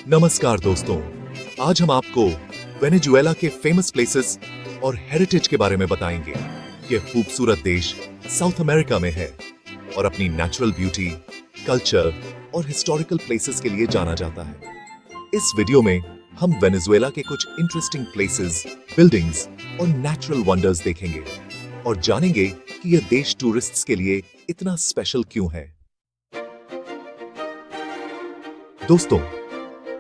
नमस्कार दोस्तों, आज हम आपको वेनेजुएला के फेमस प्लेसेस और हेरिटेज के बारे में बताएंगे। यह खूबसूरत देश साउथ अमेरिका में है और अपनी नेचुरल ब्यूटी, कल्चर और हिस्टोरिकल प्लेसेस के लिए जाना जाता है। इस वीडियो में हम वेनेजुएला के कुछ इंटरेस्टिंग प्लेसेस, बिल्डिंग्स और नेचुरल वंडर्स देखेंगे और जानेंगे कि यह देश टूरिस्ट्स के लिए इतना स्पेशल क्यों है। दोस्तों,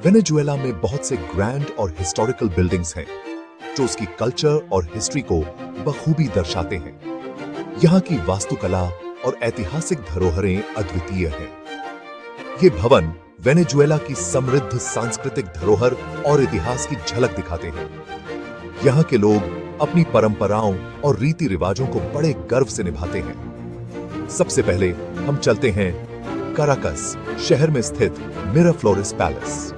वेनेजुएला में बहुत से ग्रैंड और हिस्टोरिकल बिल्डिंग्स हैं जो उसकी कल्चर और हिस्ट्री को बखूबी दर्शाते हैं। यहाँ की वास्तुकला और ऐतिहासिक धरोहरें अद्वितीय हैं। ये भवन वेनेजुएला की समृद्ध सांस्कृतिक धरोहर और इतिहास की झलक दिखाते हैं। यहाँ के लोग अपनी परंपराओं और रीति रिवाजों को बड़े गर्व से निभाते हैं। सबसे पहले हम चलते हैं काराकस शहर में स्थित मिराफ्लोरेस पैलेस।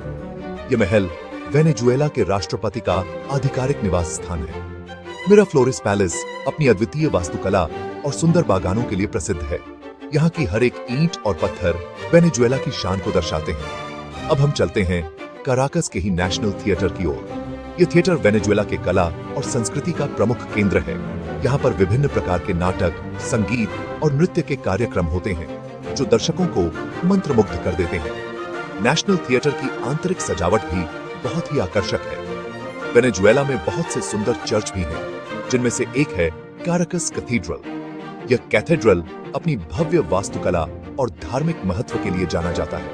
यह महल वेनेजुएला के राष्ट्रपति का आधिकारिक निवास स्थान है। मिराफ्लोरेस पैलेस अपनी अद्वितीय वास्तुकला और सुंदर बागानों के लिए प्रसिद्ध है। यहाँ की हर एक ईंट और पत्थर वेनेजुएला की शान को दर्शाते हैं। अब हम चलते हैं काराकस के ही नेशनल थिएटर की ओर। यह थिएटर वेनेजुएला के कला और संस्कृति का प्रमुख केंद्र है। यहाँ पर विभिन्न प्रकार के नाटक, संगीत और नृत्य के कार्यक्रम होते हैं जो दर्शकों को मंत्रमुग्ध कर देते हैं। नेशनल थिएटर की आंतरिक सजावट भी बहुत ही आकर्षक है। वेनेजुएला में बहुत से सुंदर चर्च भी हैं, जिनमें से एक है काराकस कैथेड्रल। यह कैथेड्रल अपनी भव्य वास्तुकला और धार्मिक महत्व के लिए जाना जाता है।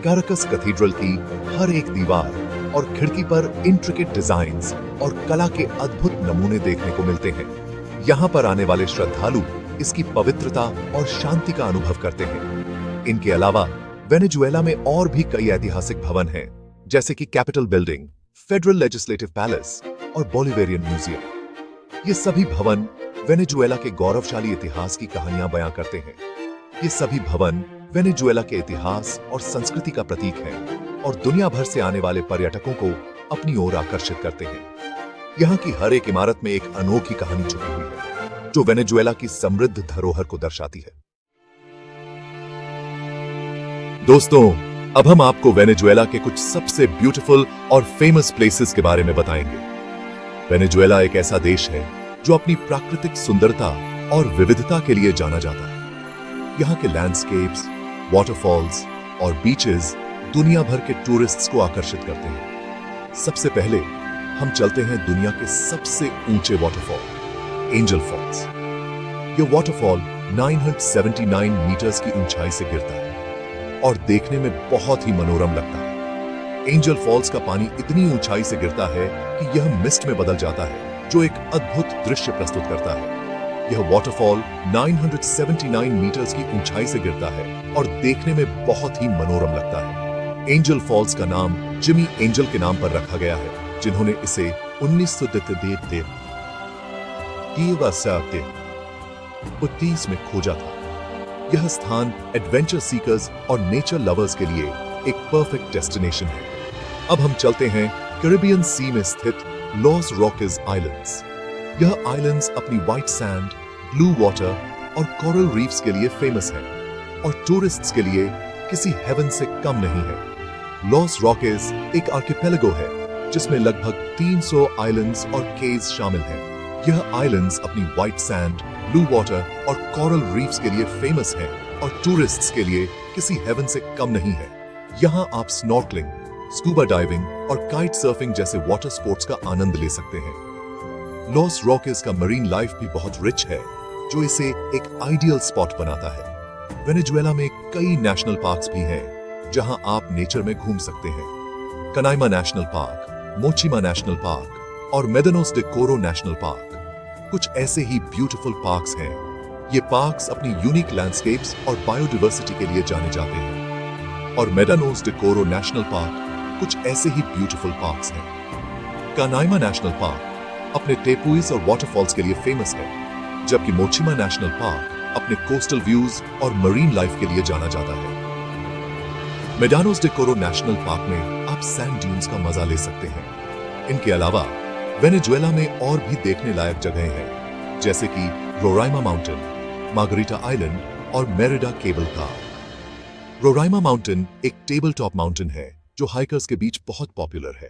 काराकस कैथेड्रल की हर एक दीवार और खिड़की पर इंट्रिकेट डिजाइन्स और कला के अद्भुत नमूने देखने को मिलते हैं। यहाँ पर आने वाले श्रद्धालु इसकी पवित्रता और शांति का अनुभव करते हैं। इनके अलावा वेनेजुएला में और भी कई ऐतिहासिक भवन हैं, जैसे कि capital building, federal legislative palace और बोलिवेरियन म्यूजियम। ये सभी भवन वेनेजुएला के गौरवशाली इतिहास की कहानियां बयां करते हैं। ये सभी भवन वेनेजुएला के इतिहास और संस्कृति का प्रतीक हैं और दुनिया भर से आने वाले पर्यटकों को अपनी ओर आकर्षित करते हैं। यहाँ की हर एक इमारत में एक अनोखी कहानी छुपी हुई है, जो वेनेजुएला की समृद्ध धरोहर को दर्शाती है। दोस्तों, अब हम आपको वेनेजुएला के कुछ सबसे ब्यूटीफुल और फेमस प्लेसेस के बारे में बताएंगे। वेनेजुएला एक ऐसा देश है जो अपनी प्राकृतिक सुंदरता और विविधता के लिए जाना जाता है। यहाँ के लैंडस्केप्स, वाटरफॉल्स और बीचेस दुनिया भर के टूरिस्ट्स को आकर्षित करते हैं। सबसे पहले हम चलते हैं दुनिया के सबसे ऊंचे वाटरफॉल, एंजल फॉल्स। यह वाटरफॉल 979 मीटर्स की ऊंचाई से गिरता है और देखने में बहुत ही मनोरम लगता है। एंजल फॉल्स का पानी इतनी ऊंचाई से गिरता है कि यह मिस्ट में बदल जाता है, जो एक अद्भुत दृश्य प्रस्तुत करता है। यह वाटरफॉल 979 मीटर्स की ऊंचाई से गिरता है और देखने में बहुत ही मनोरम लगता है। एंजल फॉल्स का नाम जिमी एंजल के नाम पर रखा गया है, जिन्होंने इसे 1930 में खोजा था। यह स्थान एडवेंचर सीकर्स और नेचर लवर्स के लिए एक परफेक्ट डेस्टिनेशन है। अब हम चलते हैं कैरिबियन सी में स्थित लॉस रॉकेज आइलैंड्स। यह आइलैंड्स अपनी व्हाइट सैंड, ब्लू वाटर और कोरल रीफ्स के लिए फेमस हैं और टूरिस्ट्स के लिए किसी हेवन से कम नहीं है। लॉस रॉकेज एक आर्किपेलागो है जिसमें लगभग 300 आइलैंड्स और केव्स शामिल हैं। यह आइलैंड्स अपनी व्हाइट सैंड, ब्लू वाटर और कोरल रीफ्स के लिए फेमस है और टूरिस्ट्स के लिए किसी हेवन से कम नहीं है। यहाँ आप स्नॉर्कलिंग, स्कूबा डाइविंग और काइट सर्फिंग जैसे वाटर स्पोर्ट्स का आनंद ले सकते हैं। लॉस रॉकेज का मरीन लाइफ भी बहुत रिच है, जो इसे एक आइडियल स्पॉट बनाता है। वेनेजुएला में कई नेशनल पार्क्स भी हैं, जहां आप नेचर में घूम सकते हैं। कनाइमा नेशनल पार्क, मोचिमा नेशनल पार्क और मेदानोस डे कोरो नेशनल पार्क कुछ ऐसे ही ब्यूटीफुल पार्क्स हैं। ये पार्क्स अपनी यूनिक लैंडस्केप्स और बायोडाइवर्सिटी के लिए जाने जाते हैं और मेदानोस डे कोरो नेशनल पार्क कुछ ऐसे ही ब्यूटीफुल पार्क्स हैं। कनाइमा नेशनल पार्क अपने टेपुइस और वाटरफॉल्स के लिए फेमस है, जबकि मोचिमा नेशनल पार्क अपने कोस्टल व्यूज और मरीन लाइफ के लिए जाना जाता है। मेदानोस डे कोरो नेशनल पार्क में आप सैंड ड्यून्स का मजा ले सकते हैं। इनके अलावा वेनेजुएला में और भी देखने लायक जगहें हैं, जैसे कि रोराइमा माउंटेन, मार्गरीटा आइलैंड और Merida cable car. Roraima mountain एक टेबल टॉप माउंटेन है जो हाइकर्स के बीच बहुत पॉपुलर है।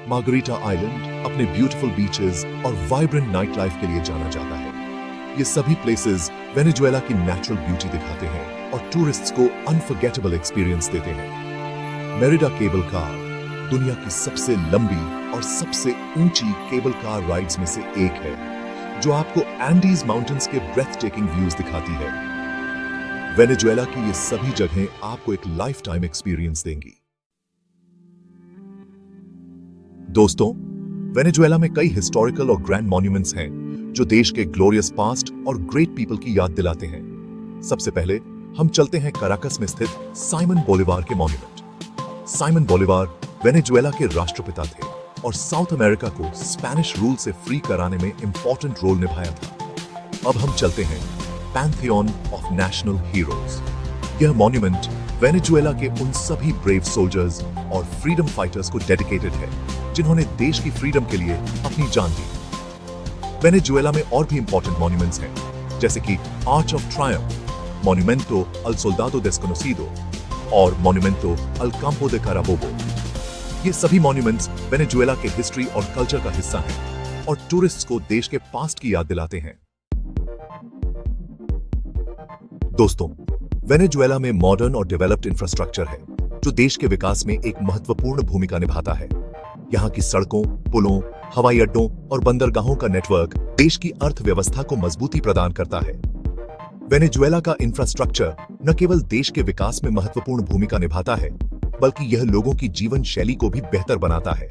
मार्गरीटा आइलैंड अपने ब्यूटीफुल बीचेस और वाइब्रेंट नाइट लाइफ के लिए जाना जाता है। ये सभी प्लेसेस वेनेजुएला की नेचुरल ब्यूटी दिखाते हैं और टूरिस्ट्स को अनफॉरगेटेबल एक्सपीरियंस देते हैं। मेरिडा केबल कार दुनिया की सबसे लंबी और सबसे ऊंची केबल कार राइड्स में से एक है, जो आपको एंडीज माउंटेन्स के ब्रेथ टेकिंग व्यूज दिखाती है। वेनेजुएला की ये सभी जगहें आपको एक लाइफ टाइम एक्सपीरियंस देंगी। दोस्तों, वेनेजुएला में कई हिस्टोरिकल और ग्रैंड मॉन्यूमेंट्स हैं जो देश के ग्लोरियस पास्ट और ग्रेट पीपल की याद दिलाते हैं। सबसे पहले हम चलते हैं कराकस में स्थित साइमन बोलिवार के मॉन्यूमेंट। साइमन बोलिवार वेनेजुएला के राष्ट्रपिता थे और साउथ अमेरिका को स्पेनिश रूल से फ्री कराने में इंपॉर्टेंट रोल निभाया था। अब हम चलते हैं पैंथियन ऑफ नेशनल हीरोज। यह मॉन्यूमेंट वेनेजुएला के उन सभी ब्रेव सोल्जर्स और फ्रीडम फाइटर्स को डेडिकेटेड है जिन्होंने देश की फ्रीडम के लिए अपनी जान दी। वेनेजुएला में और भी इंपॉर्टेंट मॉन्यूमेंट्स हैं, जैसे कि आर्च ऑफ ट्रायम्फ, मॉन्यूमेंटो अल सोल्डाडो डेस्कोनोसिडो और मॉन्यूमेंटो अल कैंपो दे काराबोबो। ये सभी मॉन्यूमेंट्स वेनेजुएला के हिस्ट्री और कल्चर का हिस्सा हैं और टूरिस्ट्स को देश के पास्ट की याद दिलाते हैं। दोस्तों, वेनेजुएला में मॉडर्न और डेवलप्ड इंफ्रास्ट्रक्चर है जो देश के विकास में एक महत्वपूर्ण भूमिका निभाता है। यहाँ की सड़कों, पुलों, हवाई अड्डों और बंदरगाहों का नेटवर्क देश की अर्थव्यवस्था को मजबूती प्रदान करता है। वेनेजुएला का इंफ्रास्ट्रक्चर न केवल देश के विकास में महत्वपूर्ण भूमिका निभाता है, बल्कि यह लोगों की जीवन शैली को भी बेहतर बनाता है।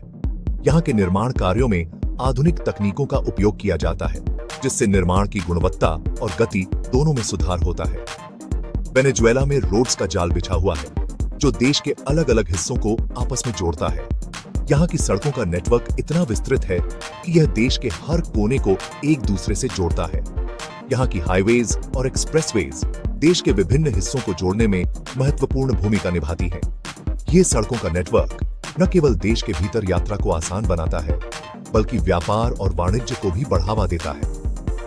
यहाँ के निर्माण कार्यों में आधुनिक तकनीकों का उपयोग किया जाता है, जिससे निर्माण की गुणवत्ता और गति दोनों में सुधार होता है। वेनेजुएला में रोड्स का जाल बिछा हुआ है, जो देश के अलग अलग हिस्सों को आपस में जोड़ता है। यहाँ की सड़कों का नेटवर्क इतना विस्तृत है कि यह देश के हर कोने को एक दूसरे से जोड़ता है। यहाँ की हाईवेज और एक्सप्रेसवेज देश के विभिन्न हिस्सों को जोड़ने में महत्वपूर्ण भूमिका निभाती हैं। ये सड़कों का नेटवर्क न केवल देश के भीतर यात्रा को आसान बनाता है, बल्कि व्यापार और वाणिज्य को भी बढ़ावा देता है।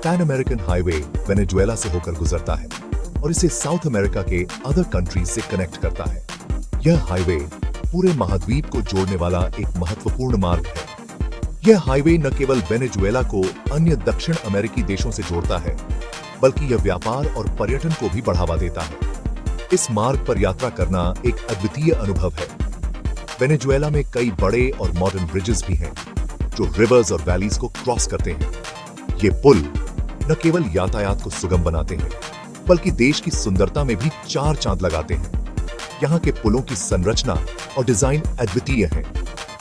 पैन अमेरिकन हाईवे वेनेजुएला से होकर गुजरता है और इसे साउथ अमेरिका के अदर कंट्रीज से कनेक्ट करता है। यह हाईवे पूरे महाद्वीप को जोड़ने वाला एक महत्वपूर्ण मार्ग है। यह हाईवे न केवल वेनेजुएला को अन्य दक्षिण अमेरिकी देशों से जोड़ता है, बल्कि यह व्यापार और पर्यटन को भी बढ़ावा देता है। इस मार्ग पर यात्रा करना एक अद्वितीय अनुभव है। वेनेजुएला में कई बड़े और मॉडर्न ब्रिजेस भी हैं, जो रिवर्स और वैलीज को क्रॉस करते हैं। ये पुल न केवल यातायात को सुगम बनाते हैं, बल्कि देश की सुंदरता में भी चार चांद लगाते हैं। यहाँ के पुलों की संरचना और डिजाइन अद्वितीय है,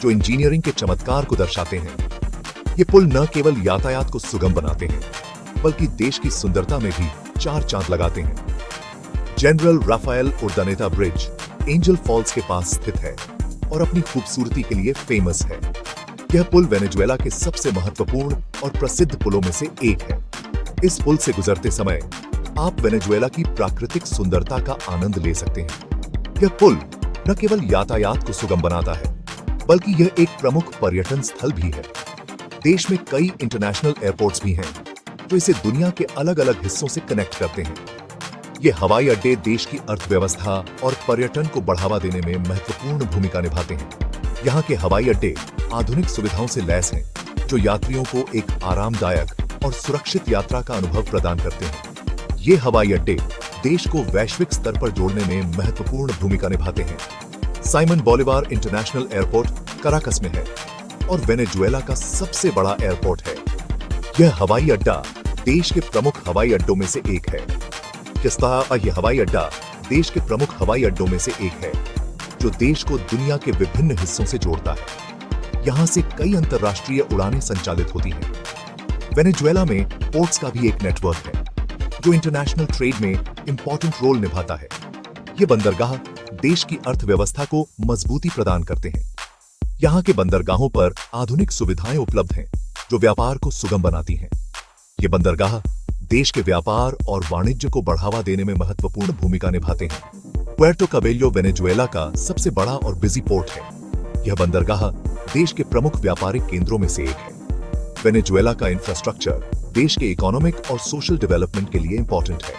जो इंजीनियरिंग के चमत्कार को दर्शाते हैं। ये पुल न केवल यातायात को सुगम बनाते हैं, बल्कि देश की सुंदरता में भी चार चांद लगाते हैं। General Rafael Urdaneta bridge Angel Falls के पास स्थित है और अपनी खूबसूरती के लिए फेमस है। यह पुल वेनेजुएला के सबसे महत्वपूर्ण और प्रसिद्ध पुलों में से एक है। इस पुल से गुजरते समय आप वेनेजुएला की प्राकृतिक सुंदरता का आनंद ले सकते हैं। यह पुल न केवल यातायात को सुगम बनाता है, बल्कि यह एक प्रमुख पर्यटन स्थल भी है। देश में कई इंटरनेशनल एयरपोर्ट्स भी हैं, जो इसे दुनिया के अलग अलग हिस्सों से कनेक्ट करते हैं। ये हवाई अड्डे देश की अर्थव्यवस्था और पर्यटन को बढ़ावा देने में महत्वपूर्ण भूमिका निभाते हैं। यहाँ के हवाई अड्डे आधुनिक सुविधाओं से लैस हैं, जो यात्रियों को एक आरामदायक और सुरक्षित यात्रा का अनुभव प्रदान करते हैं। ये हवाई अड्डे देश को वैश्विक स्तर पर जोड़ने में महत्वपूर्ण भूमिका निभाते हैं। Simon Bolivar international airport Caracas में है और वेनेजुएला का सबसे बड़ा एयरपोर्ट है। यह हवाई अड्डा देश के प्रमुख हवाई अड्डों में से एक है। किस तरह यह हवाई अड्डा देश के प्रमुख हवाई अड्डों में से एक है, जो देश को दुनिया के विभिन्न हिस्सों से जोड़ता है। यहाँ से कई अंतर्राष्ट्रीय उड़ानें संचालित होती हैं। वेनेजुएला में पोर्ट्स का भी एक नेटवर्क है, जो इंटरनेशनल ट्रेड में इंपॉर्टेंट रोल निभाता है। ये बंदरगाह देश की अर्थव्यवस्था को मजबूती प्रदान करते हैं। यहाँ के बंदरगाहों पर आधुनिक सुविधाएं उपलब्ध हैं, जो व्यापार को सुगम बनाती हैं। ये बंदरगाह देश के व्यापार और वाणिज्य को बढ़ावा देने में महत्वपूर्ण भूमिका निभाते हैं। पुएर्टो काबेल्लो वेनेजुएला का सबसे बड़ा और बिजी पोर्ट है। यह बंदरगाह देश के प्रमुख व्यापारिक केंद्रों में से एक है। वेनेजुएला का इंफ्रास्ट्रक्चर देश के इकोनॉमिक और सोशल डेवलपमेंट के लिए इंपॉर्टेंट है।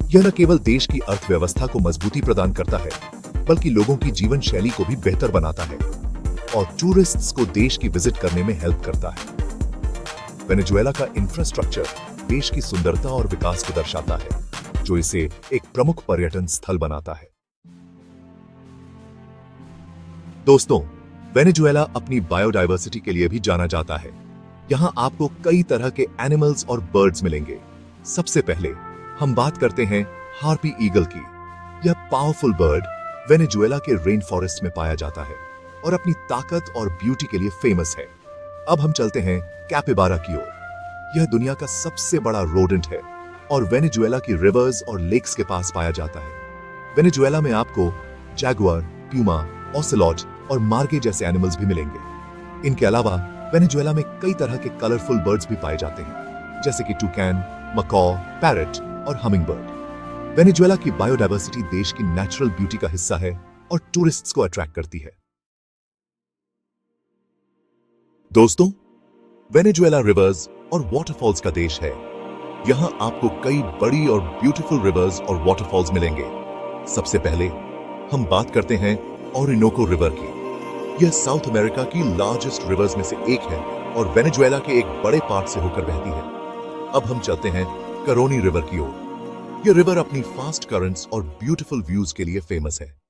यह न केवल देश की अर्थव्यवस्था को मजबूती प्रदान करता है, बल्कि लोगों की जीवन शैली को भी बेहतर बनाता है और टूरिस्ट्स को देश की विजिट करने में हेल्प करता है। वेनेजुएला का इंफ्रास्ट्रक्चर देश की सुंदरता और विकास को दर्शाता है, जो इसे एक प्रमुख पर्यटन स्थल बनाता है। दोस्तों, वेनेजुएला अपनी बायोडायवर्सिटी के लिए भी जाना जाता है। यहाँ आपको कई तरह के एनिमल्स और बर्ड्स मिलेंगे। सबसे पहले हम बात करते हैं हार्पी ईगल की। यह पावरफुल बर्ड वेनेजुएला के रेन फॉरेस्ट में पाया जाता है और अपनी ताकत और ब्यूटी के लिए फेमस है। अब हम चलते हैं कैपिबारा की ओर। यह दुनिया का सबसे बड़ा रोडेंट है और वेनेजुएला की रिवर्स और लेक्स के पास पाया जाता है। वेनेजुएला में आपको जैगुआर, प्यूमा, ओसेलॉट और मार्गे जैसे एनिमल्स भी मिलेंगे। इनके अलावा वेनेजुएला में कई तरह के कलरफुल बर्ड्स भी पाए जाते हैं, जैसे कि टूकैन, मकॉ, पैरट और हमिंगबर्ड। वेनेजुएला की बायोडायवर्सिटी देश की नेचुरल ब्यूटी का हिस्सा है और टूरिस्ट्स को अट्रैक्ट करती है। दोस्तों, वेनेजुएला रिवर्स और वाटरफॉल्स का देश है। यहां आपको कई बड़ी और ब्यूटीफुल रिवर्स और वाटरफॉल्स मिलेंगे। सबसे पहले हम बात करते हैं ओरिनोको रिवर की। यह साउथ अमेरिका की लार्जेस्ट रिवर्स में से एक है और वेनेजुएला के एक बड़े पार्ट से होकर बहती है। अब हम चलते हैं करोनी रिवर की ओर। यह रिवर अपनी फास्ट करंट्स और ब्यूटीफुल व्यूज के लिए फेमस है।